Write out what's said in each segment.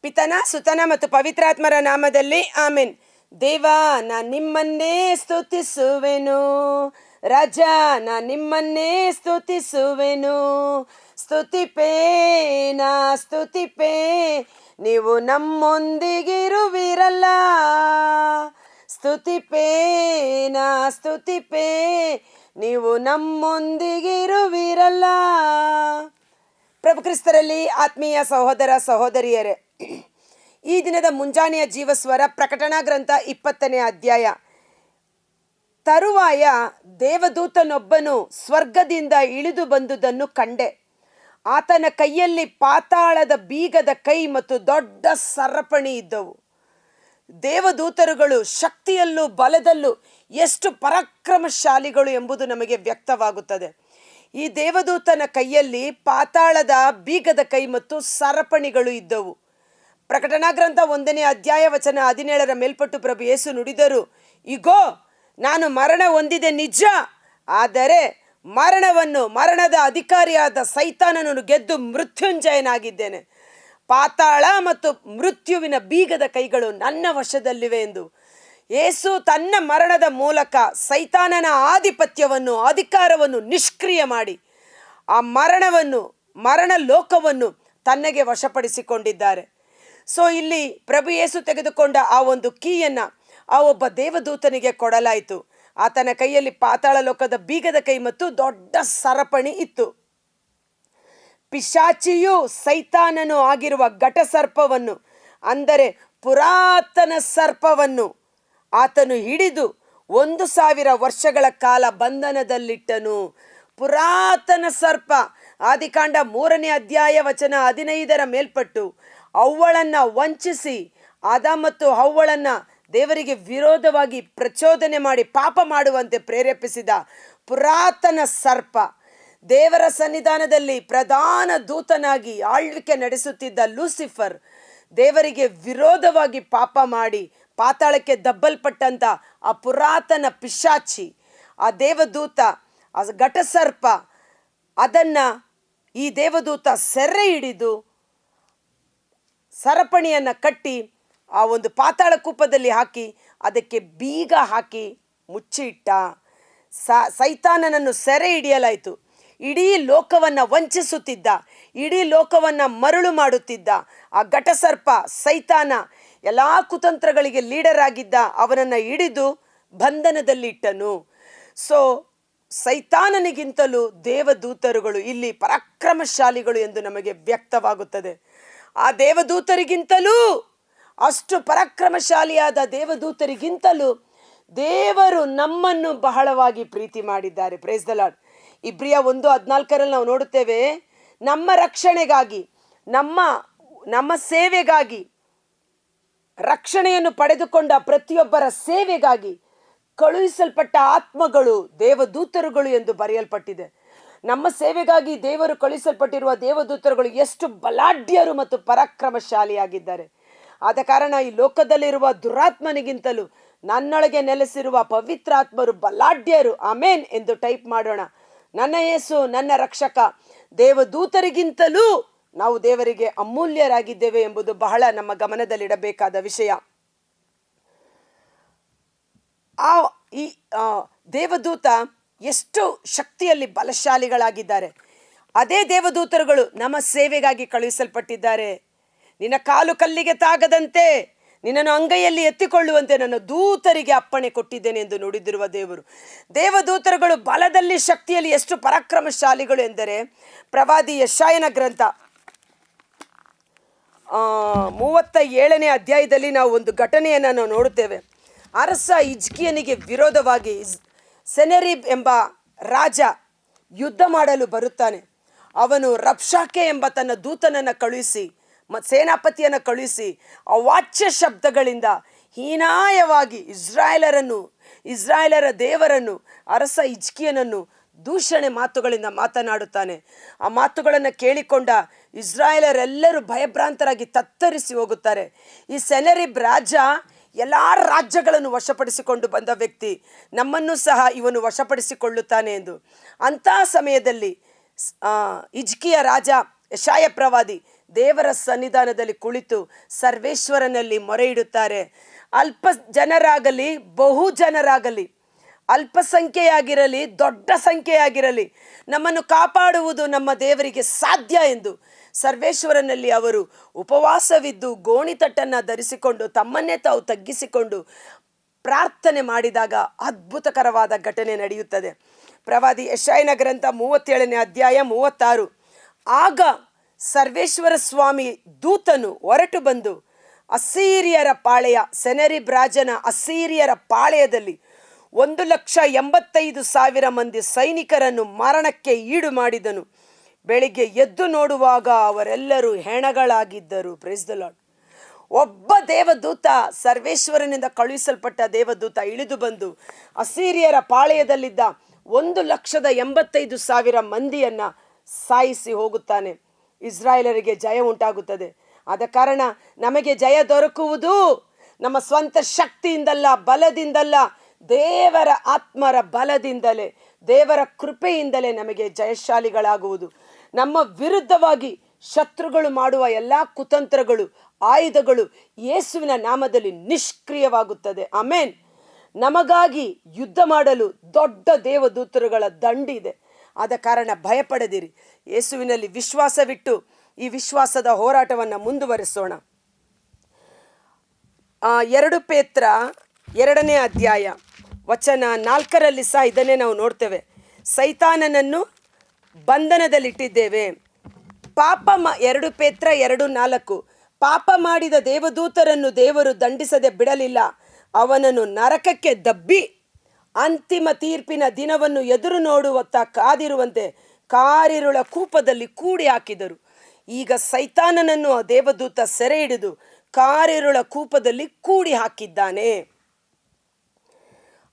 ಪಿತನ ಸುತನ ಮತ್ತು ಪವಿತ್ರಾತ್ಮರ ನಾಮದಲ್ಲಿ ಆಮೆನ್. ದೇವ, ನಾನು ನಿಮ್ಮನ್ನೇ ಸ್ತುತಿಸುವೆನು. ರಾಜ, ನಾನು ನಿಮ್ಮನ್ನೇ ಸ್ತುತಿಸುವೆನು. ಸ್ತುತಿಪೇ ನಾ ಸ್ತುತಿಪೇ, ನೀವು ನಮ್ಮೊಂದಿಗಿರುವಿರಲ್ಲ. ಸ್ತುತಿಪೇ ನಾ ಸ್ತುತಿಪೇ, ನೀವು ನಮ್ಮೊಂದಿಗಿರುವಿರಲ್ಲ. ಪ್ರಭು ಕ್ರಿಸ್ತರಲ್ಲಿ ಆತ್ಮೀಯ ಸಹೋದರ ಸಹೋದರಿಯರೇ, ಈ ದಿನದ ಮುಂಜಾನೆಯ ಜೀವಸ್ವರ ಪ್ರಕಟಣಾ ಗ್ರಂಥ 20ನೇ ಅಧ್ಯಾಯ. ತರುವಾಯ ದೇವದೂತನೊಬ್ಬನು ಸ್ವರ್ಗದಿಂದ ಇಳಿದು ಬಂದುದನ್ನು ಕಂಡೆ. ಆತನ ಕೈಯಲ್ಲಿ ಪಾತಾಳದ ಬೀಗದ ಕೈ ಮತ್ತು ದೊಡ್ಡ ಸರಪಣಿ ಇದ್ದವು. ದೇವದೂತರುಗಳು ಶಕ್ತಿಯಲ್ಲೂ ಬಲದಲ್ಲೂ ಎಷ್ಟು ಪರಾಕ್ರಮಶಾಲಿಗಳು ಎಂಬುದು ನಮಗೆ ವ್ಯಕ್ತವಾಗುತ್ತದೆ. ಈ ದೇವದೂತನ ಕೈಯಲ್ಲಿ ಪಾತಾಳದ ಬೀಗದ ಕೈ ಮತ್ತು ಸರಪಣಿಗಳು ಇದ್ದವು. ಪ್ರಕಟಣಾ ಗ್ರಂಥ 1ನೇ ಅಧ್ಯಾಯ ವಚನ 17 ಮೇಲ್ಪಟ್ಟು ಪ್ರಭು ಯೇಸು ನುಡಿದರು, ಇಗೋ, ನಾನು ಮರಣ ಹೊಂದಿದೆ ನಿಜ, ಆದರೆ ಮರಣದ ಅಧಿಕಾರಿಯಾದ ಸೈತಾನನನ್ನು ಗೆದ್ದು ಮೃತ್ಯುಂಜಯನಾಗಿದ್ದೇನೆ. ಪಾತಾಳ ಮತ್ತು ಮೃತ್ಯುವಿನ ಬೀಗದ ಕೈಗಳು ನನ್ನ ವಶದಲ್ಲಿವೆ ಎಂದು ಯೇಸು ತನ್ನ ಮರಣದ ಮೂಲಕ ಸೈತಾನನ ಆಧಿಪತ್ಯವನ್ನು ಅಧಿಕಾರವನ್ನು ನಿಷ್ಕ್ರಿಯ ಮಾಡಿ ಆ ಮರಣ ಲೋಕವನ್ನು ತನ್ನಗೆ ವಶಪಡಿಸಿಕೊಂಡಿದ್ದಾರೆ. ಸೊ ಇಲ್ಲಿ ಪ್ರಭು ಯೇಸು ತೆಗೆದುಕೊಂಡ ಆ ಒಂದು ಕೀಯನ್ನು ಆ ಒಬ್ಬ ದೇವದೂತನಿಗೆ ಕೊಡಲಾಯಿತು. ಆತನ ಕೈಯಲ್ಲಿ ಪಾತಾಳ ಲೋಕದ ಬೀಗದ ಕೈ ಮತ್ತು ದೊಡ್ಡ ಸರಪಣಿ ಇತ್ತು. ಪಿಶಾಚಿಯೂ ಸೈತಾನನು ಆಗಿರುವ ಘಟಸರ್ಪವನ್ನು, ಅಂದರೆ ಪುರಾತನ ಸರ್ಪವನ್ನು ಆತನು ಹಿಡಿದು 1000 ವರ್ಷಗಳ ಕಾಲ ಬಂಧನದಲ್ಲಿಟ್ಟನು. ಪುರಾತನ ಸರ್ಪ, ಆದಿಕಾಂಡ 3ನೇ ಅಧ್ಯಾಯ ವಚನ 15 ಮೇಲ್ಪಟ್ಟು ಅವ್ವಳನ್ನು ವಂಚಿಸಿ ಆದ ಮತ್ತು ಅವ್ವಳನ್ನು ದೇವರಿಗೆ ವಿರೋಧವಾಗಿ ಪ್ರಚೋದನೆ ಮಾಡಿ ಪಾಪ ಮಾಡುವಂತೆ ಪ್ರೇರೇಪಿಸಿದ ಪುರಾತನ ಸರ್ಪ, ದೇವರ ಸನ್ನಿಧಾನದಲ್ಲಿ ಪ್ರಧಾನ ದೂತನಾಗಿ ಆಳ್ವಿಕೆ ನಡೆಸುತ್ತಿದ್ದ ಲೂಸಿಫರ್, ದೇವರಿಗೆ ವಿರೋಧವಾಗಿ ಪಾಪ ಮಾಡಿ ಪಾತಾಳಕ್ಕೆ ದಬ್ಬಲ್ಪಟ್ಟಂಥ ಆ ಪುರಾತನ ಪಿಶಾಚಿ, ಆ ದೇವದೂತ, ಆ ಘಟಸರ್ಪ, ಅದನ್ನು ಈ ದೇವದೂತ ಸೆರೆ ಹಿಡಿದು ಸರಪಣಿಯನ್ನು ಕಟ್ಟಿ ಆ ಒಂದು ಪಾತಾಳ ಕೂಪದಲ್ಲಿ ಹಾಕಿ ಅದಕ್ಕೆ ಬೀಗ ಹಾಕಿ ಮುಚ್ಚಿಟ್ಟ. ಸೈತಾನನನ್ನು ಸೆರೆ ಹಿಡಿಯಲಾಯಿತು. ಇಡೀ ಲೋಕವನ್ನು ವಂಚಿಸುತ್ತಿದ್ದ, ಇಡೀ ಲೋಕವನ್ನು ಮರುಳು ಮಾಡುತ್ತಿದ್ದ ಆ ಘಟಸರ್ಪ ಸೈತಾನ ಎಲ್ಲ ಕುತಂತ್ರಗಳಿಗೆ ಲೀಡರ್ ಆಗಿದ್ದ, ಅವನನ್ನು ಹಿಡಿದು ಬಂಧನದಲ್ಲಿಟ್ಟನು. ಸೊ ಸೈತಾನನಿಗಿಂತಲೂ ದೇವದೂತರುಗಳು ಇಲ್ಲಿ ಪರಾಕ್ರಮಶಾಲಿಗಳು ಎಂದು ನಮಗೆ ವ್ಯಕ್ತವಾಗುತ್ತದೆ. ಆ ದೇವದೂತರಿಗಿಂತಲೂ, ಅಷ್ಟು ಪರಾಕ್ರಮಶಾಲಿಯಾದ ದೇವದೂತರಿಗಿಂತಲೂ ದೇವರು ನಮ್ಮನ್ನು ಬಹಳವಾಗಿ ಪ್ರೀತಿ ಮಾಡಿದ್ದಾರೆ. Praise the lord. ಇಬ್ರಿಯ 1:14 ನಾವು ನೋಡುತ್ತೇವೆ, ನಮ್ಮ ರಕ್ಷಣೆಗಾಗಿ, ನಮ್ಮ ಸೇವೆಗಾಗಿ, ರಕ್ಷಣೆಯನ್ನು ಪಡೆದುಕೊಂಡ ಪ್ರತಿಯೊಬ್ಬರ ಸೇವೆಗಾಗಿ ಕಳುಹಿಸಲ್ಪಟ್ಟ ಆತ್ಮಗಳು ದೇವದೂತರುಗಳು ಎಂದು ಬರೆಯಲ್ಪಟ್ಟಿದೆ. ನಮ್ಮ ಸೇವೆಗಾಗಿ ದೇವರು ಕಳುಹಿಸಲ್ಪಟ್ಟಿರುವ ದೇವದೂತರುಗಳು ಎಷ್ಟು ಬಲಾಢ್ಯರು ಮತ್ತು ಪರಾಕ್ರಮಶಾಲಿಯಾಗಿದ್ದಾರೆ. ಆದ ಕಾರಣ ಈ ಲೋಕದಲ್ಲಿರುವ ದುರಾತ್ಮನಿಗಿಂತಲೂ ನನ್ನೊಳಗೆ ನೆಲೆಸಿರುವ ಪವಿತ್ರಾತ್ಮರು ಬಲಾಢ್ಯರು. ಆಮೇನ್ ಎಂದು ಟೈಪ್ ಮಾಡೋಣ. ನನ್ನ ಯೇಸು ನನ್ನ ರಕ್ಷಕ. ದೇವದೂತರಿಗಿಂತಲೂ ನಾವು ದೇವರಿಗೆ ಅಮೂಲ್ಯರಾಗಿದ್ದೇವೆ ಎಂಬುದು ಬಹಳ ನಮ್ಮ ಗಮನದಲ್ಲಿಡಬೇಕಾದ ವಿಷಯ. ಈ ದೇವದೂತ ಎಷ್ಟು ಶಕ್ತಿಯಲ್ಲಿ ಬಲಶಾಲಿಗಳಾಗಿದ್ದಾರೆ. ಅದೇ ದೇವದೂತರುಗಳು ನಮ್ಮ ಸೇವೆಗಾಗಿ ಕಳುಹಿಸಲ್ಪಟ್ಟಿದ್ದಾರೆ. ನಿನ್ನ ಕಾಲು ಕಲ್ಲಿಗೆ ತಾಗದಂತೆ ನಿನ್ನನ್ನು ಅಂಗೈಯಲ್ಲಿ ಎತ್ತಿಕೊಳ್ಳುವಂತೆ ನನ್ನ ದೂತರಿಗೆ ಅಪ್ಪಣೆ ಕೊಟ್ಟಿದ್ದೇನೆ ಎಂದು ನುಡಿದಿರುವ ದೇವರು. ದೇವದೂತರುಗಳು ಬಲದಲ್ಲಿ ಶಕ್ತಿಯಲ್ಲಿ ಎಷ್ಟು ಪರಾಕ್ರಮಶಾಲಿಗಳು ಎಂದರೆ, ಪ್ರವಾದಿ ಯೆಶಾಯನ ಗ್ರಂಥ 37ನೇ ಅಧ್ಯಾಯದಲ್ಲಿ ನಾವು ಒಂದು ಘಟನೆಯನ್ನು ನಾವು ನೋಡುತ್ತೇವೆ. ಅರಸ ಹಿಜ್ಕೀಯನಿಗೆ ವಿರೋಧವಾಗಿ ಸೆನೆರಿಬ್ ಎಂಬ ರಾಜ ಯುದ್ಧ ಮಾಡಲು ಬರುತ್ತಾನೆ. ಅವನು ರಬ್ಷಾಕೆ ಎಂಬ ತನ್ನ ದೂತನನ್ನು ಕಳುಹಿಸಿ ಸೇನಾಪತಿಯನ್ನು ಕಳುಹಿಸಿ ಅವಾಚ್ಯ ಶಬ್ದಗಳಿಂದ ಹೀನಾಯವಾಗಿ ಇಸ್ರಾಯೇಲರ ದೇವರನ್ನು, ಅರಸ ಹಿಜ್ಕೀಯನನ್ನು ದೂಷಣೆ ಮಾತುಗಳಿಂದ ಮಾತನಾಡುತ್ತಾನೆ. ಆ ಮಾತುಗಳನ್ನು ಕೇಳಿಕೊಂಡ ಇಸ್ರಾಯೇಲರೆಲ್ಲರೂ ಭಯಭ್ರಾಂತರಾಗಿ ತತ್ತರಿಸಿ ಹೋಗುತ್ತಾರೆ. ಈ ಸೆನೆರಿಬ್ ರಾಜ ಎಲ್ಲ ರಾಜ್ಯಗಳನ್ನು ವಶಪಡಿಸಿಕೊಂಡು ಬಂದ ವ್ಯಕ್ತಿ, ನಮ್ಮನ್ನು ಸಹ ಇವನು ವಶಪಡಿಸಿಕೊಳ್ಳುತ್ತಾನೆ ಎಂದು. ಅಂಥ ಸಮಯದಲ್ಲಿ ಹಿಜ್ಕೀಯ ರಾಜ ಯೆಶಾಯ ಪ್ರವಾದಿ ದೇವರ ಸನ್ನಿಧಾನದಲ್ಲಿ ಕುಳಿತು ಸರ್ವೇಶ್ವರನಲ್ಲಿ ಮೊರೆ ಇಡುತ್ತಾರೆ. ಅಲ್ಪ ಜನರಾಗಲಿ ಬಹು ಜನರಾಗಲಿ, ಅಲ್ಪಸಂಖ್ಯೆಯಾಗಿರಲಿ ದೊಡ್ಡ ಸಂಖ್ಯೆಯಾಗಿರಲಿ, ನಮ್ಮನ್ನು ಕಾಪಾಡುವುದು ನಮ್ಮ ದೇವರಿಗೆ ಸಾಧ್ಯ ಎಂದು ಸರ್ವೇಶ್ವರನಲ್ಲಿ ಅವರು ಉಪವಾಸವಿದ್ದು ಗೋಣಿತಟ್ಟನ್ನು ಧರಿಸಿಕೊಂಡು ತಮ್ಮನ್ನೇ ತಾವು ತಗ್ಗಿಸಿಕೊಂಡು ಪ್ರಾರ್ಥನೆ ಮಾಡಿದಾಗ ಅದ್ಭುತಕರವಾದ ಘಟನೆ ನಡೆಯುತ್ತದೆ. ಪ್ರವಾದಿ ಯೆಶಾಯನ ಗ್ರಂಥ 37ನೇ ಅಧ್ಯಾಯ 36. ಆಗ ಸರ್ವೇಶ್ವರ ಸ್ವಾಮಿ ದೂತನು ಹೊರಟು ಬಂದು ಅಸ್ಸೀರಿಯರ ಪಾಳೆಯ, ಸೆನರಿಬ್ ರಾಜನ ಅಸ್ಸೀರಿಯರ ಪಾಳೆಯದಲ್ಲಿ 1,85,000 ಮಂದಿ ಸೈನಿಕರನ್ನು ಮರಣಕ್ಕೆ ಈಡು ಮಾಡಿದನು. ಬೆಳಿಗ್ಗೆ ಎದ್ದು ನೋಡುವಾಗ ಅವರೆಲ್ಲರೂ ಹೆಣಗಳಾಗಿದ್ದರು. Price the lord. ಒಬ್ಬ ದೇವದೂತ, ಸರ್ವೇಶ್ವರನಿಂದ ಕಳುಹಿಸಲ್ಪಟ್ಟ ದೇವದೂತ ಇಳಿದು ಬಂದು ಅಸ್ಸೀರಿಯರ ಪಾಳೆಯದಲ್ಲಿದ್ದ 1,85,000 ಮಂದಿಯನ್ನು ಸಾಯಿಸಿ ಹೋಗುತ್ತಾನೆ. ಇಸ್ರಾಯೇಲರಿಗೆ ಜಯ ಉಂಟಾಗುತ್ತದೆ. ಆದ ಕಾರಣ ನಮಗೆ ಜಯ ದೊರಕುವುದು ನಮ್ಮ ಸ್ವಂತ ಶಕ್ತಿಯಿಂದಲ್ಲ, ಬಲದಿಂದಲ್ಲ, ದೇವರ ಆತ್ಮರ ಬಲದಿಂದಲೇ, ದೇವರ ಕೃಪೆಯಿಂದಲೇ ನಮಗೆ ಜಯಶಾಲಿಗಳಾಗುವುದು. ನಮ್ಮ ವಿರುದ್ಧವಾಗಿ ಶತ್ರುಗಳು ಮಾಡುವ ಎಲ್ಲ ಕುತಂತ್ರಗಳು, ಆಯುಧಗಳು ಯೇಸುವಿನ ನಾಮದಲ್ಲಿ ನಿಷ್ಕ್ರಿಯವಾಗುತ್ತದೆ. ಆಮೇನ್. ನಮಗಾಗಿ ಯುದ್ಧ ಮಾಡಲು ದೊಡ್ಡ ದೇವದೂತರುಗಳ ದಂಡಿದೆ. ಆದ ಕಾರಣ ಭಯಪಡದಿರಿ. ಯೇಸುವಿನಲ್ಲಿ ವಿಶ್ವಾಸವಿಟ್ಟು ಈ ವಿಶ್ವಾಸದ ಹೋರಾಟವನ್ನು ಮುಂದುವರಿಸೋಣ. 2 ಪೇತ್ರ 2ನೇ ಅಧ್ಯಾಯ ವಚನ 4ರಲ್ಲಿ ಸಹ ಇದನ್ನೇ ನಾವು ನೋಡ್ತೇವೆ. ಸೈತಾನನನ್ನು ಬಂಧನದಲ್ಲಿಟ್ಟಿದ್ದೇವೆ. 2 ಪೇತ್ರ 2:4. ಪಾಪ ಮಾಡಿದ ದೇವದೂತರನ್ನು ದೇವರು ದಂಡಿಸದೆ ಬಿಡಲಿಲ್ಲ, ಅವನನ್ನು ನರಕಕ್ಕೆ ದಬ್ಬಿ ಅಂತಿಮ ತೀರ್ಪಿನ ದಿನವನ್ನು ಎದುರು ನೋಡುವತ್ತ ಕಾದಿರುವಂತೆ ಕಾರಿರುಳ ಕೂಪದಲ್ಲಿ ಕೂಡಿ ಹಾಕಿದರು. ಈಗ ಸೈತಾನನನ್ನು ಆ ದೇವದೂತ ಸೆರೆ ಹಿಡಿದು ಕಾರಿರುಳ ಕೂಪದಲ್ಲಿ ಕೂಡಿ ಹಾಕಿದ್ದಾನೆ.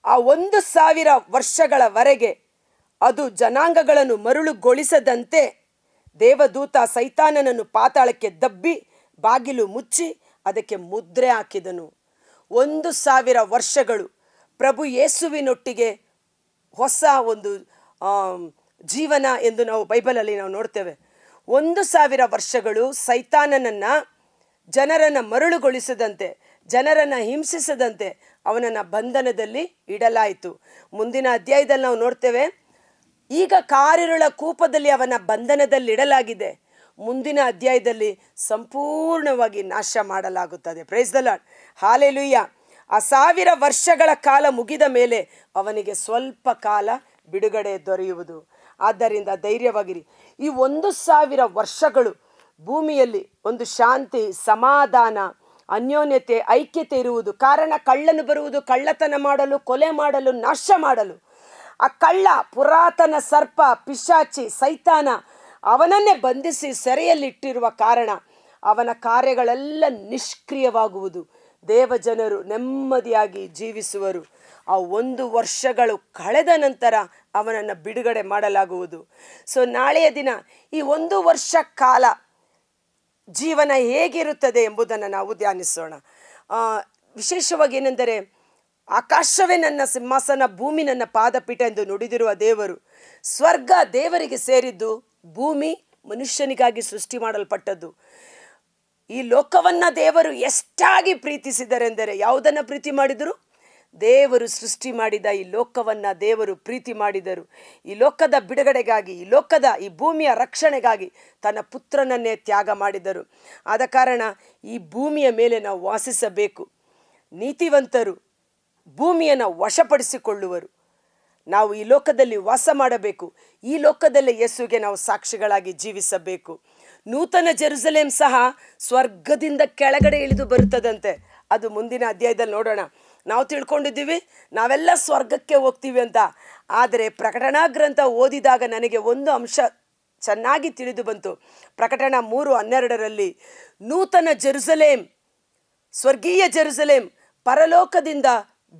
ಆ 1,000 ವರ್ಷಗಳವರೆಗೆ ಅದು ಜನಾಂಗಗಳನ್ನು ಮರುಳುಗೊಳಿಸದಂತೆ ದೇವದೂತ ಸೈತಾನನನ್ನು ಪಾತಾಳಕ್ಕೆ ದಬ್ಬಿ ಬಾಗಿಲು ಮುಚ್ಚಿ ಅದಕ್ಕೆ ಮುದ್ರೆ ಹಾಕಿದನು. 1,000 ವರ್ಷಗಳು ಪ್ರಭು ಯೇಸುವಿನೊಟ್ಟಿಗೆ ಹೊಸ ಒಂದು ಜೀವನ ಎಂದು ನಾವು ಬೈಬಲಲ್ಲಿ ನಾವು ನೋಡ್ತೇವೆ. 1,000 ವರ್ಷಗಳು ಸೈತಾನನನ್ನು ಜನರನ್ನು ಮರುಳುಗೊಳಿಸದಂತೆ, ಜನರನ್ನು ಹಿಂಸಿಸದಂತೆ ಅವನನ್ನು ಬಂಧನದಲ್ಲಿ ಇಡಲಾಯಿತು. ಮುಂದಿನ ಅಧ್ಯಾಯದಲ್ಲಿ ನಾವು ನೋಡ್ತೇವೆ, ಈಗ ಕಾರಿರುಳ ಕೂಪದಲ್ಲಿ ಅವನ ಬಂಧನದಲ್ಲಿಡಲಾಗಿದೆ. ಮುಂದಿನ ಅಧ್ಯಾಯದಲ್ಲಿ ಸಂಪೂರ್ಣವಾಗಿ ನಾಶ ಮಾಡಲಾಗುತ್ತದೆ. Price the lord. ಹಾಲೆಲೂಯ. ಆ 1000 ವರ್ಷಗಳ ಕಾಲ ಮುಗಿದ ಮೇಲೆ ಅವನಿಗೆ ಸ್ವಲ್ಪ ಕಾಲ ಬಿಡುಗಡೆ ದೊರೆಯುವುದು. ಆದ್ದರಿಂದ ಧೈರ್ಯವಾಗಿರಿ. ಈ 1,000 ವರ್ಷಗಳು ಭೂಮಿಯಲ್ಲಿ ಒಂದು ಶಾಂತಿ, ಸಮಾಧಾನ, ಅನ್ಯೋನ್ಯತೆ, ಐಕ್ಯತೆ ಇರುವುದು. ಕಾರಣ ಕಳ್ಳನು ಬರುವುದು ಕಳ್ಳತನ ಮಾಡಲು, ಕೊಲೆ ಮಾಡಲು, ನಾಶ ಮಾಡಲು. ಆ ಕಳ್ಳ, ಪುರಾತನ ಸರ್ಪ, ಪಿಶಾಚಿ, ಸೈತಾನ ಅವನನ್ನೇ ಬಂಧಿಸಿ ಸೆರೆಯಲ್ಲಿಟ್ಟಿರುವ ಕಾರಣ ಅವನ ಕಾರ್ಯಗಳೆಲ್ಲ ನಿಷ್ಕ್ರಿಯವಾಗುವುದು. ದೇವಜನರು ನೆಮ್ಮದಿಯಾಗಿ ಜೀವಿಸುವರು. ಆ 1 ವರ್ಷಗಳು ಕಳೆದ ನಂತರ ಅವನನ್ನು ಬಿಡುಗಡೆ ಮಾಡಲಾಗುವುದು. ಸೊ ನಾಳೆಯ ದಿನ ಈ 1 ವರ್ಷ ಕಾಲ ಜೀವನ ಹೇಗಿರುತ್ತದೆ ಎಂಬುದನ್ನು ನಾವು ಧ್ಯಾನಿಸೋಣ. ವಿಶೇಷವಾಗಿ ಏನೆಂದರೆ, ಆಕಾಶವೇ ನನ್ನ ಸಿಂಹಾಸನ, ಭೂಮಿ ನನ್ನ ಪಾದಪೀಠ ಎಂದು ನುಡಿದಿರುವ ದೇವರು. ಸ್ವರ್ಗ ದೇವರಿಗೆ ಸೇರಿದ್ದು, ಭೂಮಿ ಮನುಷ್ಯನಿಗಾಗಿ ಸೃಷ್ಟಿ ಮಾಡಲ್ಪಟ್ಟದ್ದು. ಈ ಲೋಕವನ್ನು ದೇವರು ಎಷ್ಟಾಗಿ ಪ್ರೀತಿಸಿದರೆಂದರೆ, ಯಾವುದನ್ನು ಪ್ರೀತಿ ಮಾಡಿದರು? ದೇವರು ಸೃಷ್ಟಿ ಮಾಡಿದ ಈ ಲೋಕವನ್ನು ದೇವರು ಪ್ರೀತಿ ಮಾಡಿದರು. ಈ ಲೋಕದ ಬಿಡುಗಡೆಗಾಗಿ, ಈ ಭೂಮಿಯ ರಕ್ಷಣೆಗಾಗಿ ತನ್ನ ಪುತ್ರನನ್ನೇ ತ್ಯಾಗ ಮಾಡಿದರು. ಆದ ಕಾರಣ ಈ ಭೂಮಿಯ ಮೇಲೆ ನಾವು ವಾಸಿಸಬೇಕು. ನೀತಿವಂತರು ಭೂಮಿಯನ್ನು ವಶಪಡಿಸಿಕೊಳ್ಳುವರು. ನಾವು ಈ ಲೋಕದಲ್ಲಿ ವಾಸ ಮಾಡಬೇಕು. ಈ ಲೋಕದಲ್ಲೇ ಯೇಸುವಿಗೆ ನಾವು ಸಾಕ್ಷಿಗಳಾಗಿ ಜೀವಿಸಬೇಕು. ನೂತನ ಜೆರುಸಲೇಮ್ ಸಹ ಸ್ವರ್ಗದಿಂದ ಕೆಳಗಡೆ ಇಳಿದು ಬರುತ್ತದಂತೆ. ಅದು ಮುಂದಿನ ಅಧ್ಯಾಯದಲ್ಲಿ ನೋಡೋಣ. ನಾವು ತಿಳ್ಕೊಂಡಿದ್ದೀವಿ ನಾವೆಲ್ಲ ಸ್ವರ್ಗಕ್ಕೆ ಹೋಗ್ತೀವಿ ಅಂತ. ಆದರೆ ಪ್ರಕಟಣಾ ಗ್ರಂಥ ಓದಿದಾಗ ನನಗೆ ಒಂದು ಅಂಶ ಚೆನ್ನಾಗಿ ತಿಳಿದು ಬಂತು. ಪ್ರಕಟಣಾ 3:12ರಲ್ಲಿ ನೂತನ ಜೆರುಸಲೇಮ್, ಸ್ವರ್ಗೀಯ ಜೆರುಸಲೇಮ್ ಪರಲೋಕದಿಂದ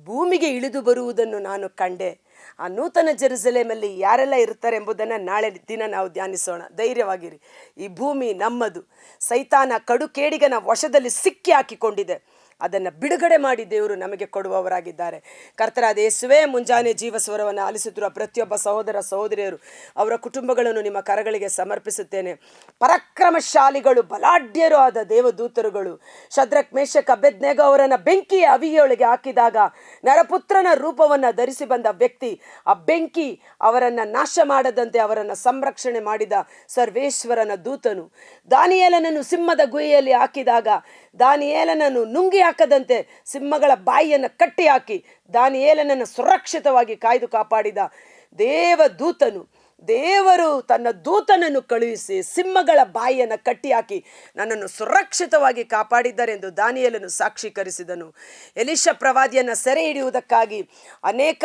ಭೂಮಿಗೆ ಇಳಿದು ಬರುವುದನ್ನು ನಾನು ಕಂಡೆ. ಆ ನೂತನ ಜೆರುಸಲೇಮಲ್ಲಿ ಯಾರೆಲ್ಲ ಇರ್ತಾರೆ ಎಂಬುದನ್ನು ನಾಳೆ ದಿನ ನಾವು ಧ್ಯಾನಿಸೋಣ. ಧೈರ್ಯವಾಗಿರಿ. ಈ ಭೂಮಿ ನಮ್ಮದು. ಸೈತಾನ ಕಡು ಕೇಡಿಗನ ವಶದಲ್ಲಿ ಸಿಕ್ಕಿ ಹಾಕಿಕೊಂಡಿದೆ. ಅದನ್ನು ಬಿಡುಗಡೆ ಮಾಡಿ ದೇವರು ನಮಗೆ ಕೊಡುವವರಾಗಿದ್ದಾರೆ. ಕರ್ತನಾದ ಯೇಸುವೇ, ಮುಂಜಾನೆ ಜೀವಸ್ವರವನ್ನು ಆಲಿಸುತ್ತಿರುವ ಪ್ರತಿಯೊಬ್ಬ ಸಹೋದರ ಸಹೋದರಿಯರು, ಅವರ ಕುಟುಂಬಗಳನ್ನು ನಿಮ್ಮ ಕರಗಳಿಗೆ ಸಮರ್ಪಿಸುತ್ತೇನೆ. ಪರಾಕ್ರಮಶಾಲಿಗಳು, ಬಲಾಢ್ಯರು ಆದ ದೇವದೂತರುಗಳು ಶದ್ರಕ್, ಮೇಷಕ್, ಅಬೇದ್ನೆಗೋ ಅವರನ್ನು ಬೆಂಕಿಯ ಅವಿಗೆಯೊಳಗೆ ಹಾಕಿದಾಗ ನರಪುತ್ರನ ರೂಪವನ್ನು ಧರಿಸಿ ಬಂದ ವ್ಯಕ್ತಿ, ಆ ಬೆಂಕಿ ಅವರನ್ನು ನಾಶ ಮಾಡದಂತೆ ಅವರನ್ನು ಸಂರಕ್ಷಣೆ ಮಾಡಿದ ಸರ್ವೇಶ್ವರನ ದೂತನು. ದಾನಿಯೇಲನನ್ನು ಸಿಂಹದ ಗುಹೆಯಲ್ಲಿ ಹಾಕಿದಾಗ ದಾನಿಯೇಲನನ್ನು ನುಂಗಿ ಹಾಕದಂತೆ ಸಿಂಹಗಳ ಬಾಯಿಯನ್ನು ಕಟ್ಟಿ ಹಾಕಿ ದಾನಿಯೇಲನನ್ನು ಸುರಕ್ಷಿತವಾಗಿ ಕಾಯ್ದು ಕಾಪಾಡಿದ ದೇವದೂತನು. ದೇವರು ತನ್ನ ದೂತನನ್ನು ಕಳುಹಿಸಿ ಸಿಂಹಗಳ ಬಾಯಿಯನ್ನು ಕಟ್ಟಿ ಹಾಕಿ ನನ್ನನ್ನು ಸುರಕ್ಷಿತವಾಗಿ ಕಾಪಾಡಿದ್ದಾರೆ ಎಂದು ದಾನಿಯೇಲನು ಸಾಕ್ಷೀಕರಿಸಿದನು. ಎಲೀಷ ಪ್ರವಾದಿಯನ್ನು ಸೆರೆ ಹಿಡಿಯುವುದಕ್ಕಾಗಿ ಅನೇಕ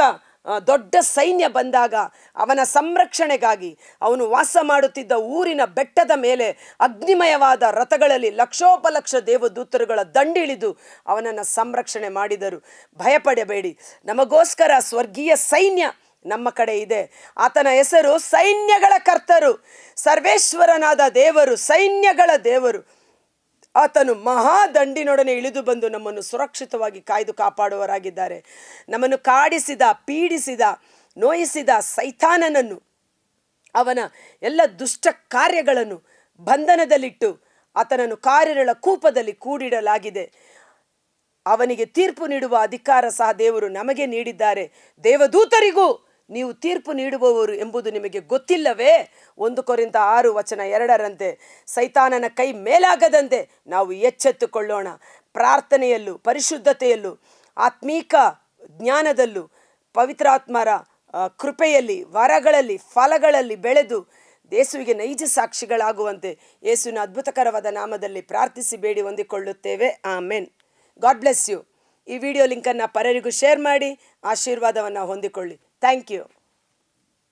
ದೊಡ್ಡ ಸೈನ್ಯ ಬಂದಾಗ ಅವನ ಸಂರಕ್ಷಣೆಗಾಗಿ ಅವನು ವಾಸ ಮಾಡುತ್ತಿದ್ದ ಊರಿನ ಬೆಟ್ಟದ ಮೇಲೆ ಅಗ್ನಿಮಯವಾದ ರಥಗಳಲ್ಲಿ ಲಕ್ಷೋಪಲಕ್ಷ ದೇವದೂತರುಗಳ ದಂಡಿಳಿದು ಅವನನ್ನು ಸಂರಕ್ಷಣೆ ಮಾಡಿದರು. ಭಯಪಡಬೇಡಿ, ನಮಗೋಸ್ಕರ ಸ್ವರ್ಗೀಯ ಸೈನ್ಯ ನಮ್ಮ ಕಡೆ ಇದೆ. ಆತನ ಹೆಸರು ಸೈನ್ಯಗಳ ಕರ್ತರು, ಸರ್ವೇಶ್ವರನಾದ ದೇವರು, ಸೈನ್ಯಗಳ ದೇವರು. ಆತನು ಮಹಾದಂಡಿನೊಡನೆ ಇಳಿದು ಬಂದು ನಮ್ಮನ್ನು ಸುರಕ್ಷಿತವಾಗಿ ಕಾಯ್ದು ಕಾಪಾಡುವವರಾಗಿದ್ದಾರೆ. ನಮ್ಮನ್ನು ಕಾಡಿಸಿದ, ಪೀಡಿಸಿದ, ನೋಯಿಸಿದ ಸೈತಾನನನ್ನು, ಅವನ ಎಲ್ಲ ದುಷ್ಟ ಕಾರ್ಯಗಳನ್ನು ಬಂಧನದಲ್ಲಿಟ್ಟು ಆತನನ್ನು ಕಾರ್ಯಗಳ ಕೂಪದಲ್ಲಿ ಕೂಡಿಡಲಾಗಿದೆ. ಅವನಿಗೆ ತೀರ್ಪು ನೀಡುವ ಅಧಿಕಾರ ಸಹ ದೇವರು ನಮಗೆ ನೀಡಿದ್ದಾರೆ. ದೇವದೂತರಿಗೂ ನೀವು ತೀರ್ಪು ನೀಡುವವರು ಎಂಬುದು ನಿಮಗೆ ಗೊತ್ತಿಲ್ಲವೇ? 1 ಕೊರಿಂಥ 6:2 ಸೈತಾನನ ಕೈ ಮೇಲಾಗದಂತೆ ನಾವು ಎಚ್ಚೆತ್ತುಕೊಳ್ಳೋಣ. ಪ್ರಾರ್ಥನೆಯಲ್ಲೂ, ಪರಿಶುದ್ಧತೆಯಲ್ಲೂ, ಆತ್ಮೀಕ ಜ್ಞಾನದಲ್ಲೂ, ಪವಿತ್ರಾತ್ಮರ ಕೃಪೆಯಲ್ಲಿ, ವರಗಳಲ್ಲಿ, ಫಲಗಳಲ್ಲಿ ಬೆಳೆದು ಯೇಸುವಿಗೆ ನೈಜ ಸಾಕ್ಷಿಗಳಾಗುವಂತೆ ಯೇಸುವಿನ ಅದ್ಭುತಕರವಾದ ನಾಮದಲ್ಲಿ ಪ್ರಾರ್ಥಿಸಿ ಬೇಡಿ ಹೊಂದಿಕೊಳ್ಳುತ್ತೇವೆ. ಆಮೆನ್. God bless you. ಈ ವಿಡಿಯೋ ಲಿಂಕನ್ನು ಪರರಿಗೂ ಶೇರ್ ಮಾಡಿ ಆಶೀರ್ವಾದವನ್ನು ಹೊಂದಿಕೊಳ್ಳಿ. Thank you.